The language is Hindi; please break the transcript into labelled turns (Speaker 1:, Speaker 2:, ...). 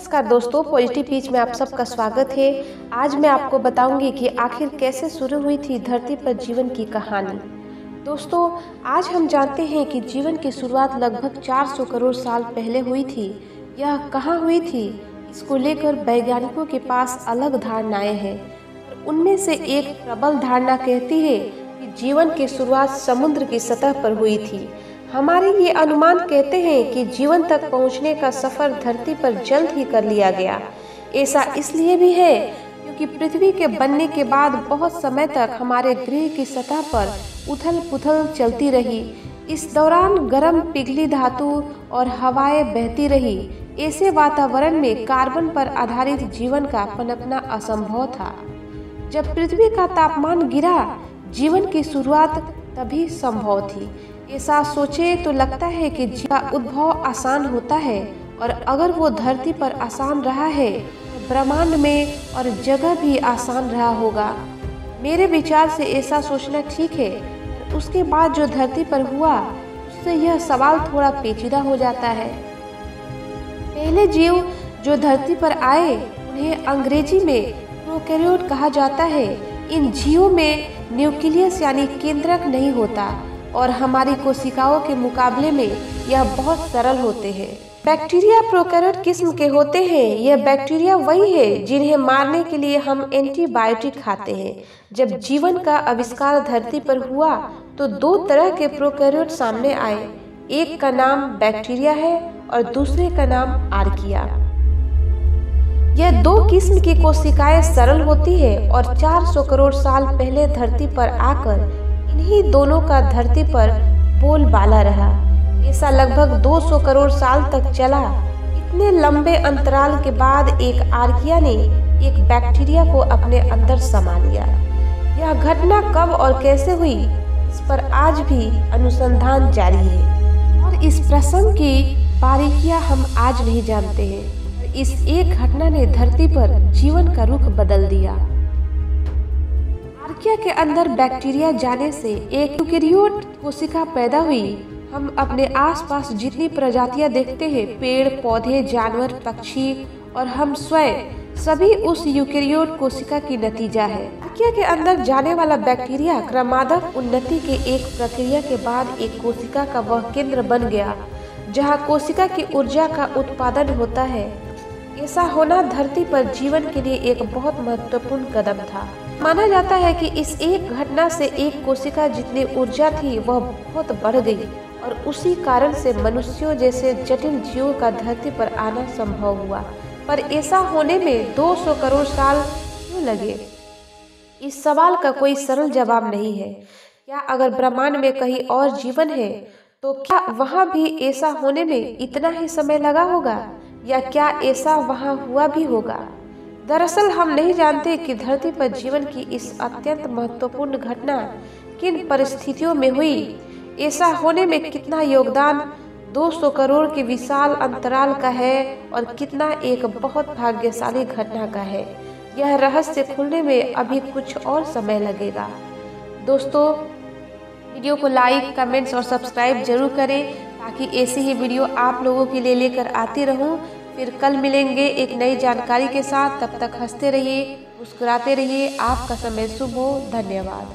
Speaker 1: नमस्कार दोस्तों, पॉजिटिव पीच में आप सबका स्वागत है। आज मैं आपको बताऊंगी कि आखिर कैसे शुरू हुई थी धरती पर जीवन की कहानी। दोस्तों, आज हम जानते हैं कि जीवन की शुरुआत लगभग 400 करोड़ साल पहले हुई थी। यह कहाँ हुई थी, इसको लेकर वैज्ञानिकों के पास अलग धारणाएं हैं। उनमें से एक प्रबल धारणा कहती है कि जीवन की शुरुआत समुद्र की सतह पर हुई थी। हमारे ये अनुमान कहते हैं कि जीवन तक पहुंचने का सफर धरती पर जल्द ही कर लिया गया। ऐसा इसलिए भी है क्योंकि पृथ्वी के बनने के बाद बहुत समय तक हमारे ग्रह की सतह पर उथल पुथल चलती रही। इस दौरान गर्म पिघली धातु और हवाएं बहती रही। ऐसे वातावरण में कार्बन पर आधारित जीवन का पनपना असंभव था। जब पृथ्वी का तापमान गिरा, जीवन की शुरुआत तभी संभव थी। ऐसा सोचे तो लगता है कि जीवन का उद्भव आसान होता है, और अगर वो धरती पर आसान रहा है तो ब्रह्मांड में और जगह भी आसान रहा होगा। मेरे विचार से ऐसा सोचना ठीक है। उसके बाद जो धरती पर हुआ, उससे यह सवाल थोड़ा पेचीदा हो जाता है। पहले जीव जो धरती पर आए उन्हें अंग्रेजी में प्रोकैरियोट कहा जाता है। इन जीवों में न्यूक्लियस यानी केंद्रक नहीं होता और हमारी कोशिकाओं के मुकाबले में यह बहुत सरल होते हैं। बैक्टीरिया प्रोकैरियोट किस्म के होते हैं। यह बैक्टीरिया वही है जिन्हें मारने के लिए हम एंटीबायोटिक खाते हैं। जब जीवन का आविष्कार धरती पर हुआ तो दो तरह के प्रोकैरियोट सामने आए। एक का नाम बैक्टीरिया है और दूसरे का नाम आर्किया। यह दो किस्म की कोशिकाएं सरल होती है और 400 करोड़ साल पहले धरती पर आकर इन्हीं दोनों का धरती पर बोलबाला रहा। ऐसा लगभग 200 करोड़ साल तक चला। इतने लंबे अंतराल के बाद एक आर्किया ने एक बैक्टीरिया को अपने अंदर समा लिया। यह घटना कब और कैसे हुई, इस पर आज भी अनुसंधान जारी है और इस प्रसंग की बारीकियां हम आज नहीं जानते हैं। इस एक घटना ने धरती पर जीवन का रुख बदल दिया। आर्किया के अंदर बैक्टीरिया जाने से एक यूकेरियोट कोशिका पैदा हुई। हम अपने आसपास जितनी प्रजातियां देखते हैं, पेड़ पौधे, जानवर, पक्षी और हम स्वयं, सभी उस यूकेरियोट कोशिका की नतीजा है। आर्किया के अंदर जाने वाला बैक्टीरिया क्रमागत उन्नति के एक प्रक्रिया के बाद एक कोशिका का वह केंद्र बन गया जहाँ कोशिका की ऊर्जा का उत्पादन होता है। ऐसा होना धरती पर जीवन के लिए एक बहुत महत्वपूर्ण कदम था। माना जाता है कि इस एक घटना से एक कोशिका जितनी ऊर्जा थी वह बहुत बढ़ गई और उसी कारण से मनुष्यों जैसे जटिल जीवों का धरती पर आना संभव हुआ। पर ऐसा होने में 200 करोड़ साल क्यों लगे? इस सवाल का कोई सरल जवाब नहीं है। क्या अगर ब्रह्मांड में कहीं और जीवन है तो क्या वहाँ भी ऐसा होने में इतना ही समय लगा होगा, या क्या ऐसा वहाँ हुआ भी होगा? दरअसल हम नहीं जानते कि धरती पर जीवन की इस अत्यंत महत्वपूर्ण घटना किन परिस्थितियों में हुई। ऐसा होने में कितना योगदान 200 करोड़ के विशाल अंतराल का है और कितना एक बहुत भाग्यशाली घटना का है। यह रहस्य खुलने में अभी कुछ और समय लगेगा। दोस्तों, वीडियो को लाइक, कमेंट्स और सब्सक्राइब जरूर करें ताकि ऐसी ही वीडियो आप लोगों के लिए लेकर आती रहूं। फिर कल मिलेंगे एक नई जानकारी के साथ। तब तक हंसते रहिए, मुस्कुराते रहिए। आपका समय शुभ हो। धन्यवाद।